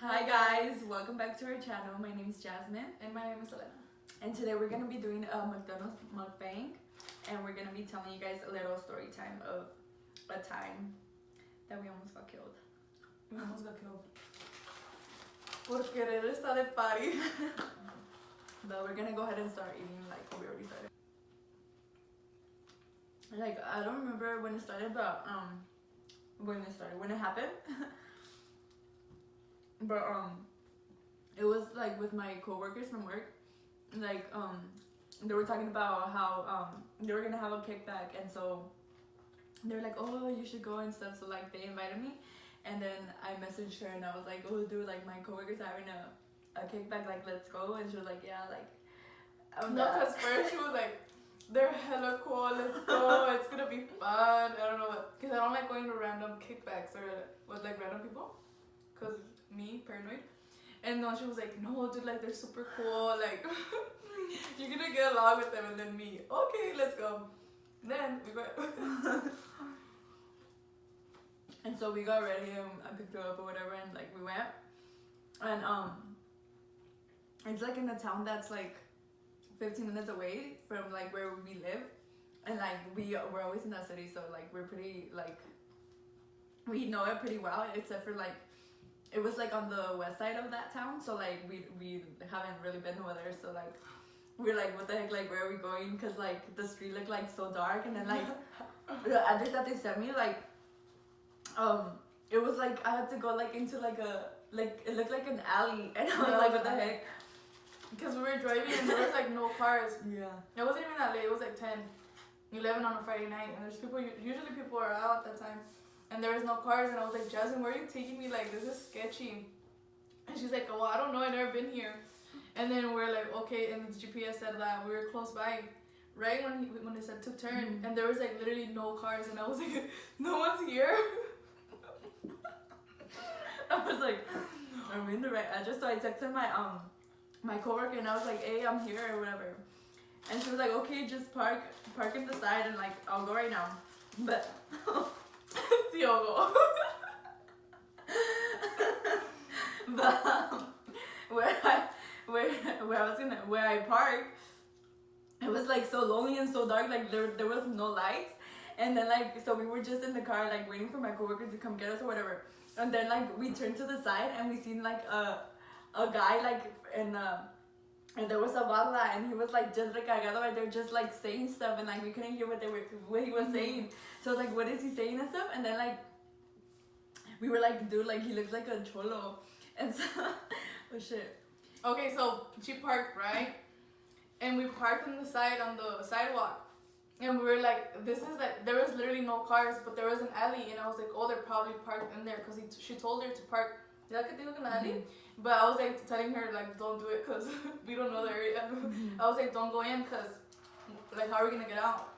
Hi guys, welcome back to our channel. My name is Jasmine And my name is Selena. and today we're going to be doing a McDonald's mukbang and we're going to be telling you guys a little story time of a time that we almost got killed. We almost got killed. Por querer estar de party. But we're going to go ahead and start eating like we already started. Like I don't remember when it started, but when it happened. But it was like with my coworkers from work, like they were talking about how they were gonna have a kickback, and so they were like, oh, you should go and stuff. So like they invited me, and then I messaged her and I was like, oh dude, like my coworkers are having a kickback, like let's go. And she was like, yeah, like No, because first she was like, they're hella cool, let's go, it's gonna be fun. I don't know what, because I don't like going to random kickbacks or with like random people, because me, paranoid. And then she was like, no dude, like they're super cool, like you're gonna get along with them. And then me, okay, let's go. Then we went. And so we got ready and I picked her up or whatever, and like we went, and it's like in a town that's like 15 minutes away from like where we live, and like we're always in that city, so like we're pretty like we know it pretty well, except for like it was like on the west side of that town, so like we haven't really been over there, so like we're like, what the heck, like where are we going, because like the street looked like so dark. And then like the address that they sent me, like it was like I had to go like into like a, like it looked like an alley, and I was like, what the heck. Because we were driving and there was like no cars. Yeah. It wasn't even that late. It was like 10, 11 on a Friday night, and there's people. Usually people are out at that time, and there was no cars. And I was like, Jasmine, where are you taking me? Like, this is sketchy. And she's like, oh, well, I don't know. I've never been here. And then we're like, okay. And the GPS said that we were close by, right when it said to turn, and there was like literally no cars. And I was like, no one's here. I was like, are we in the right address? So I texted my coworker and I was like, hey, I'm here or whatever. And she was like, okay, just park in the side and like I'll go right now. But Diogo. but where I parked, it was like so lonely and so dark, like there was no lights. And then like, so we were just in the car like waiting for my coworker to come get us or whatever. And then like we turned to the side and we seen like a guy like and there was a bala, and he was like just recagado right there, just like saying stuff, and like we couldn't hear what he was saying. So I was like, what is he saying and stuff? And then like we were like, dude, like he looks like a cholo. And so oh shit. Okay, so she parked, right? And we parked on the side, on the sidewalk. And we were like, this is like, there was literally no cars, but there was an alley. And I was like, oh, they're probably parked in there, because she told her to park. But I was like telling her, like, don't do it, because we don't know the area. I was like, don't go in, because like, how are we gonna get out?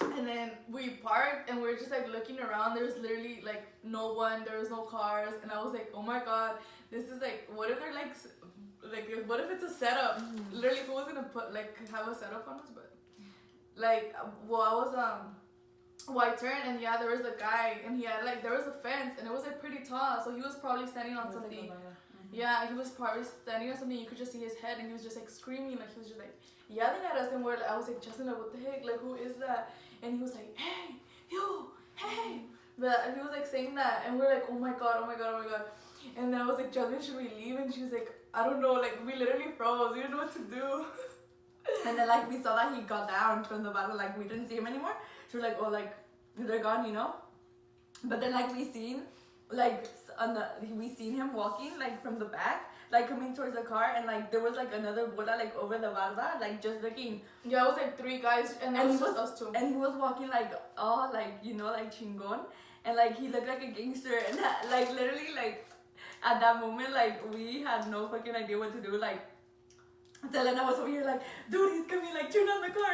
And then we parked and we were just like looking around. There was literally like no one, there was no cars. And I was like, oh my god, this is like, what if they're like what if it's a setup? Literally, who was gonna put like have a setup on us? But like, well, I was I turned, and yeah, there was a guy, and he had like, there was a fence, and it was like pretty tall, so he was probably standing on something. Like Yeah, he was probably standing on something. You could just see his head, and he was just like screaming, like he was just like yelling at us. And I was like, Justin, like, what the heck, like who is that? And he was like, hey, you, hey. But he was like saying that, and we're like, oh my god, oh my god, oh my god. And then I was like, Jasmine, should we leave? And she was like, I don't know, like we literally froze. We didn't know what to do. And then like we saw that he got down from the battle, like we didn't see him anymore. So we're like, oh, like they're gone, you know. But then like we seen him walking like from the back, like coming towards the car, and like there was like another bola like over the barda, like just looking. Yeah, it was like 3 guys, and it was just us 2. And he was walking like all like, you know, like chingon, and like he looked like a gangster, and like literally like at that moment like we had no fucking idea what to do. Like Selena was over here like, dude, he's coming, like turn on the car,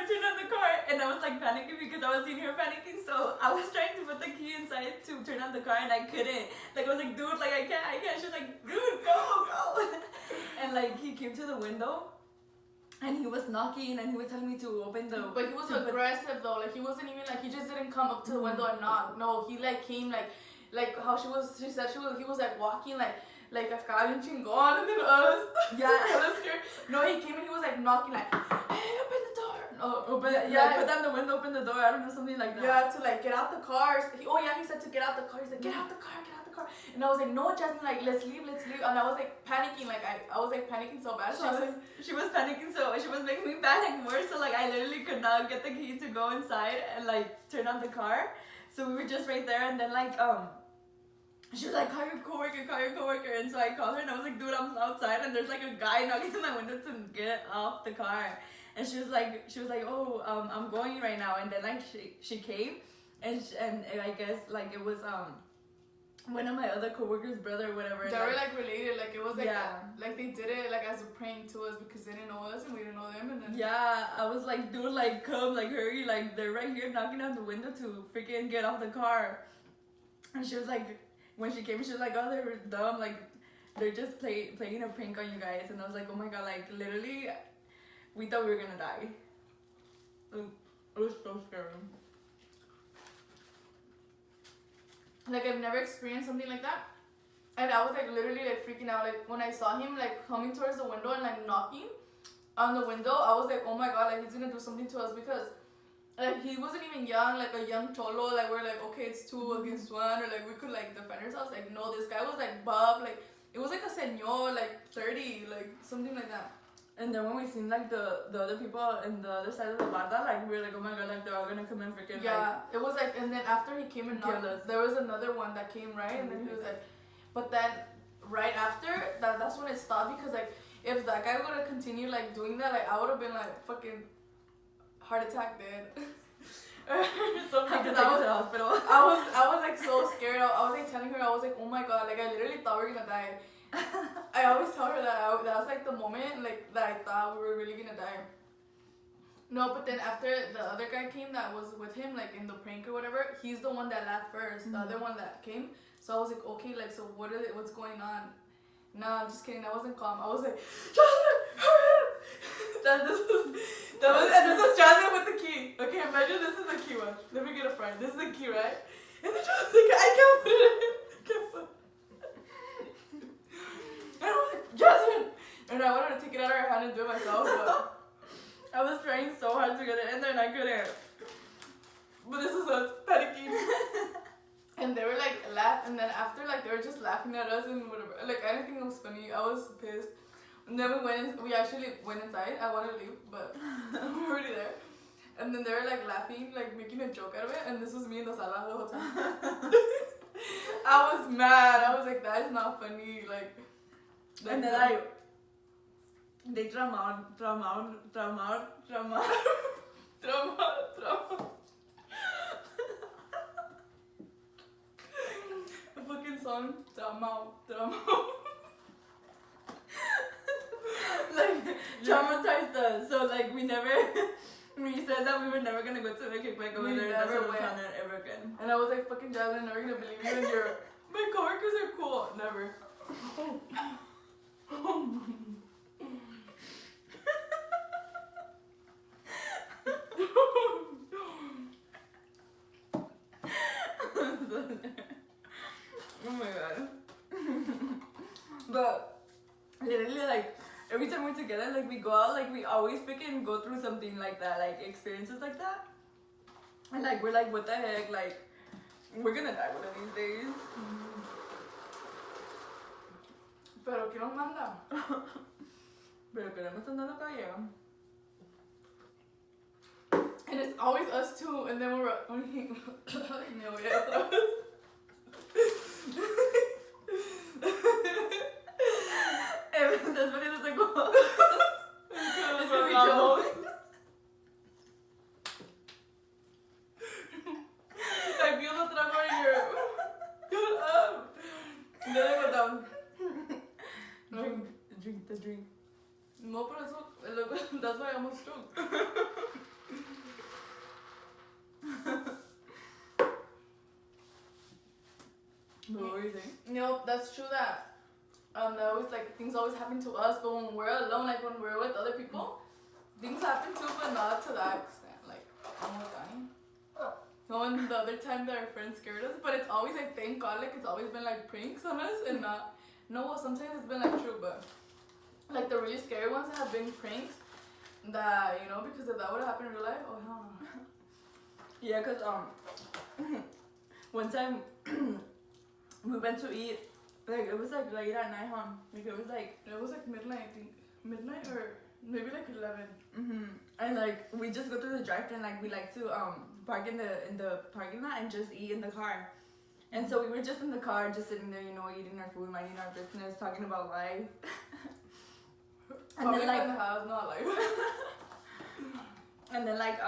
and I was like panicking because I was seeing her panicking, so I was trying to put the key inside to turn on the car, and I couldn't. Like I was like, dude, like I can't. She was like, dude, go. And like he came to the window, and he was knocking, and he was telling me to open the. But he was aggressive though. Like he wasn't even like, he just didn't come up to the window and knock. No, he like came like like how she said he was like walking like acá bien chingón, and then us. Yeah. I was scared. No, he came and he was like knocking like, hey, open the door. No, Open, yeah, like, put down the window, open the door. I don't know, something like that. Yeah, to like get out the car. He said to get out the car. He's like, get out the car, get out the car. And I was like, no, Jasmine, like let's leave. And I was like panicking, like I was like panicking so bad. She was panicking, so she was making me panic more. So like I literally could not get the key to go inside and like turn on the car. So we were just right there, and then like she was like, call your coworker, and so I called her and I was like, dude, I'm outside and there's like a guy knocking on my window to get off the car. And she was like, oh, I'm going right now. And then like she came, and I guess like it was one of my other coworkers' brother or whatever. They were like related, like it was like yeah. Like they did it like as a prank to us because they didn't know us and we didn't know them, and then yeah, I was like, dude, like come, like hurry, like they're right here knocking on the window to freaking get off the car. And she was like, when she came, she was like, oh, they're dumb, like they're just playing a prank on you guys. And I was like, oh my god, like literally we thought we were gonna die. It was so scary. like I've never experienced something like that. And I was like literally like freaking out, like when I saw him like coming towards the window and like knocking on the window. I was like, oh my god, like he's gonna do something to us, because like he wasn't even young, like a young cholo, like we're like, okay, it's 2 against 1, or like we could like defend ourselves. Like no, this guy was like buff, like it was like a señor, like 30, like something like that. And then when we seen like the other people in the other side of the barda, like we were like, oh my god, like they're all gonna come and freaking yeah, it was like, and then after he came and knocked, kill us. there was another one that came, right? And then he was like, but then right after that's when it stopped, because like if that guy would have continued like doing that, like I would have been like fucking heart attack dead. Something, because to the hospital. I was like so scared. I was like telling her, I was like, oh my god, like I literally thought we were gonna die. I always tell her that that was like the moment like that I thought we were really gonna die. No, but then after the other guy came that was with him, like in the prank or whatever, he's the one that laughed first. The other one that came. So I was like, okay, like so what's going on? No, I'm just kidding. I wasn't calm. I was like, Jasmine, hurry up! And this was Jasmine with the key. Okay, imagine this is the key. Watch. Let me get a friend. This is the key, right? And then Jasmine's like, I can't put it in. I can't put it. And I was like, Jasmine! And I wanted to take it out of her hand and do it myself, but I was trying so hard to get it in there and I couldn't. But this was us panicking. And they were like laugh, and then after like they were just laughing at us and whatever. Like I didn't think it was funny. I was pissed. And then we actually went inside. I wanted to leave, but we were already there. And then they were like laughing, like making a joke out of it. And this was me in the sala the whole time. I was mad. I was like, that is not funny. Like and then they trauma. The fucking song, trauma. Like traumatized us. So like we said that we were never gonna go to the kickback over there. Never looked on it ever again. And I was like, fucking Jasmine, I'm never gonna believe you, and my coworkers are cool. Never. Oh my god. But literally like every time we're together, like we go out, like we always freaking go through something like that, like experiences like that. And like we're like, what the heck, like we're gonna die one of these days. Pero que nos manda. Pero queremos andar en la calle. And it's always us two, and then we're no, yeah. Después de ese como I feel the trauma in your Let it go down. Drink the drink. No, pero eso, that's why I almost choked. What were you saying? No, that's true that that always like things always happen to us, but when we're alone, like when we're with other people, things happen too, but not to that extent. Like almost dying. No, and the other time that our friends scared us, but it's always like, thank God, like it's always been like pranks on us and not. No, well, sometimes it's been like true, but like the really scary ones have been pranks. That, you know, because if that would have happened in real life, oh hell no. Yeah, cause one time we went to eat, like it was like late at night, huh? Like it was like midnight, I think. Midnight or maybe like 11. And like we just go through the drive-thru and like we like to park in the parking lot and just eat in the car. And so we were just in the car, just sitting there, you know, eating our food, minding our business, talking about life. And Probably then like in the house, not life. and then like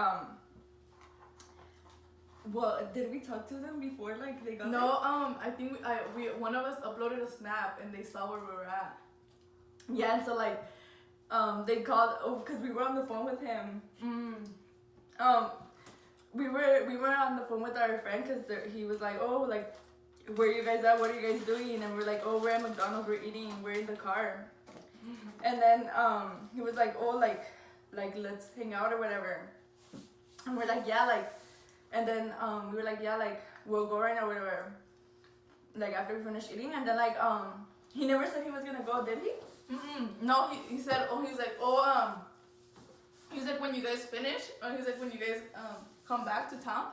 well, did we talk to them before like they got No, I think we one of us uploaded a snap and they saw where we were at. Yeah, and so like they called because we were on the phone with him. We were on the phone with our friend because he was like, oh, like where you guys at, what are you guys doing? And we're like, oh, we're at McDonald's, we're eating, we're in the car. And then he was like, oh, like let's hang out or whatever. And we're like, yeah, like. And then we were like, yeah, like we'll go right now, whatever. Like after we finish eating, and then like he never said he was gonna go, did he? No, he said, he's like when you guys finish, or he's like when you guys come back to town,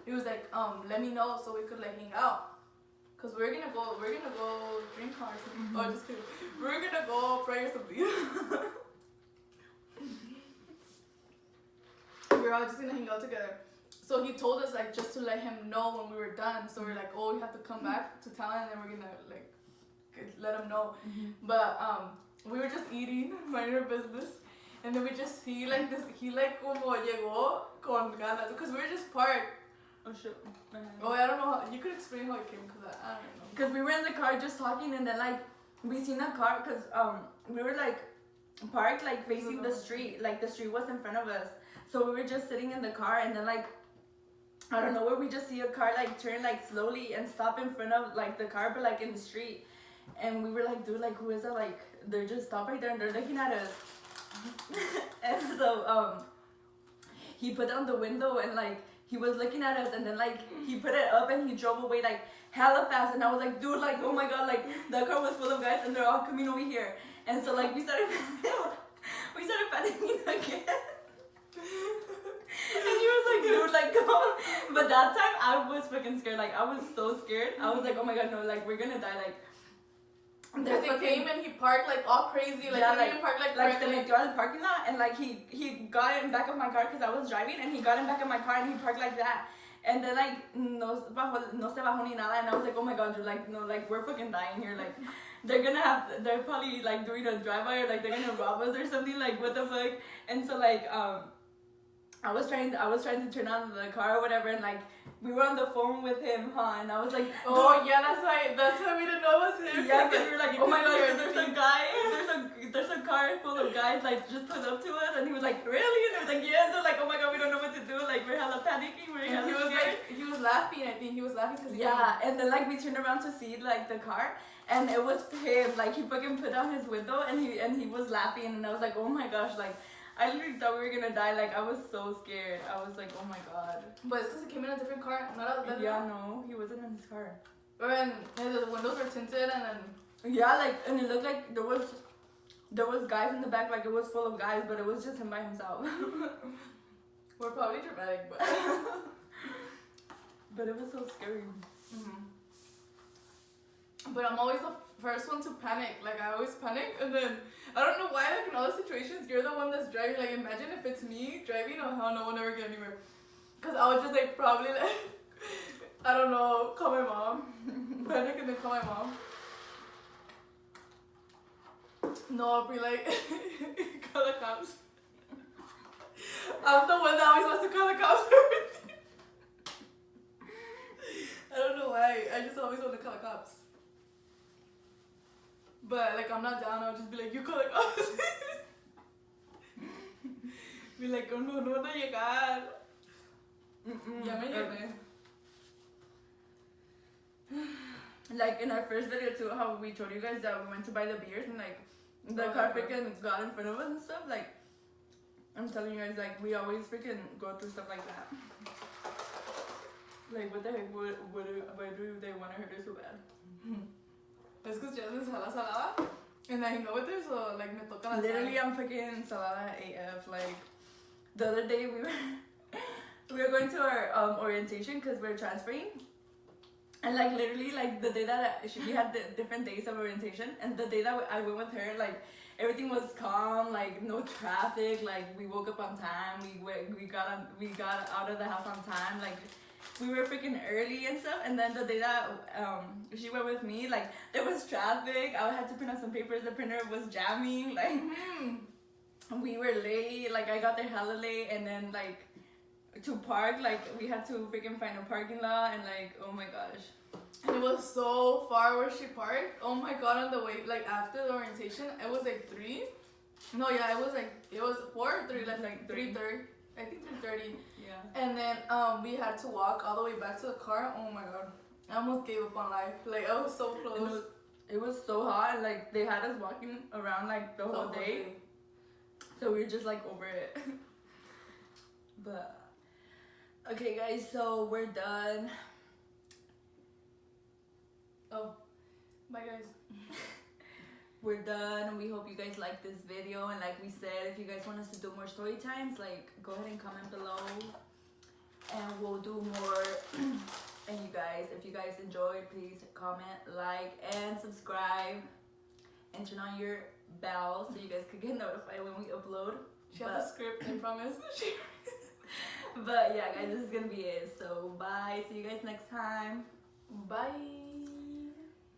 he was like let me know so we could like hang out. Cause we're gonna go drink or something. Oh, just kidding. We're gonna go pray or something. We're all just gonna hang out together. So he told us like just to let him know when we were done. So we're like, oh, we have to come back to town, and then we're gonna like let him know. But we were just eating, minding our business, and then we just see like this. He like como llegó con ganas because we were just parked. Oh shit. Oh, I don't know how, you could explain how it came, because I don't know. Because we were in the car just talking, and then like we seen a car because we were like parked like facing the street, like the street was in front of us. So we were just sitting in the car, and then like I don't know where we just see a car like turn like slowly and stop in front of like the car, but like in the street. And we were like, dude, like who is that? Like they're just stopped right there and they're looking at us. And so he put down the window and like he was looking at us, and then like he put it up and he drove away like hella fast. And I was like, dude, like oh my god, like the car was full of guys and they're all coming over here. And so like we started panicking again. And he was like, dude, like go. But that time I was fucking scared. Like I was so scared. I was like, oh my god, no, like we're gonna die. Like because he came and he parked like all crazy, like yeah, he didn't park like se metió al parking lot, and like he got in back of my car because I was driving, and he got in back of my car and he parked like that. And then like no se bajó ni nada, and I was like, oh my god, dude, like no, like we're fucking dying here. Like they're probably like doing a drive-by, or like they're gonna rob us or something. Like what the fuck? And so like I was trying to turn on the car or whatever, and like we were on the phone with him, huh? And I was like, oh yeah, that's why we didn't know it was him. Yeah, because we were like, oh my god, there's a guy, there's a car full of guys like just pulled up to us, and he was like, really? And I was like, yes. So like, oh my god, we don't know what to do. Like we're hella panicking. We're hella scared. Like, he was laughing. I think he was laughing because and then like we turned around to see like the car, and it was him. Like he fucking put down his window and he was laughing, and I was like, oh my gosh, like. I literally thought we were gonna die. Like I was so scared. I was like, oh my god. But it's because he came in a different car, not a yeah, no, he wasn't in his car. And the windows were tinted, and then yeah, like and it looked like there was guys in the back, like it was full of guys, but it was just him by himself. We're probably dramatic, but but it was so scary. But I'm always the first one to panic. Like I always panic, and then I don't know why. Like in all the situations, you're the one that's driving. Like imagine if it's me driving. Oh hell no, we'll never get anywhere. Cause I would just like probably like I don't know, call my mom, panic and then call my mom. No, I'll be like call the cops. I'm the one that always wants to call the cops for everything. I don't know why. I just always want to call the cops. But like I'm not down, I'll just be like, you call the cops. Be like, oh no van a llegar. Ya me llevé. Like in our first video too, how we told you guys that we went to buy the beers and like the car freaking got in front of us and stuff. Like I'm telling you guys, like we always freaking go through stuff like that. Like, what the heck? Why do they want to hurt her so bad? Es que Jasmine se jala salada. And I know it is, so like me toca la Literally, sal. I'm freaking salada AF. Like, the other day we were going to our orientation because we're transferring. And like literally like the day that we had the different days of orientation, and the day that I went with her, like everything was calm, like no traffic, like we woke up on time, we got out of the house on time, like we were freaking early and stuff. And then the day that she went with me, like there was traffic, I had to print out some papers, the printer was jamming, like we were late, like I got there hella late, and then like to park, like we had to freaking find a parking lot, and like oh my gosh. And it was so far where she parked. Oh my god, on the way, like after the orientation, it was like 3. No, yeah, it was 4 or 3, like 3:30. I think 3:30. Yeah. And then we had to walk all the way back to the car. Oh my god. I almost gave up on life. Like I was so close. It was so hot, and like they had us walking around like the whole day. So we were just like over it. But okay guys, so we're done. Oh, bye guys. We're done. We hope you guys like this video, and like we said, if you guys want us to do more story times, like go ahead and comment below and we'll do more. And you guys, if you guys enjoyed, please comment, like, and subscribe, and turn on your bell so you guys could get notified when we upload. She has a script, I promise. But yeah guys, this is gonna be it. So bye, see you guys next time. Bye.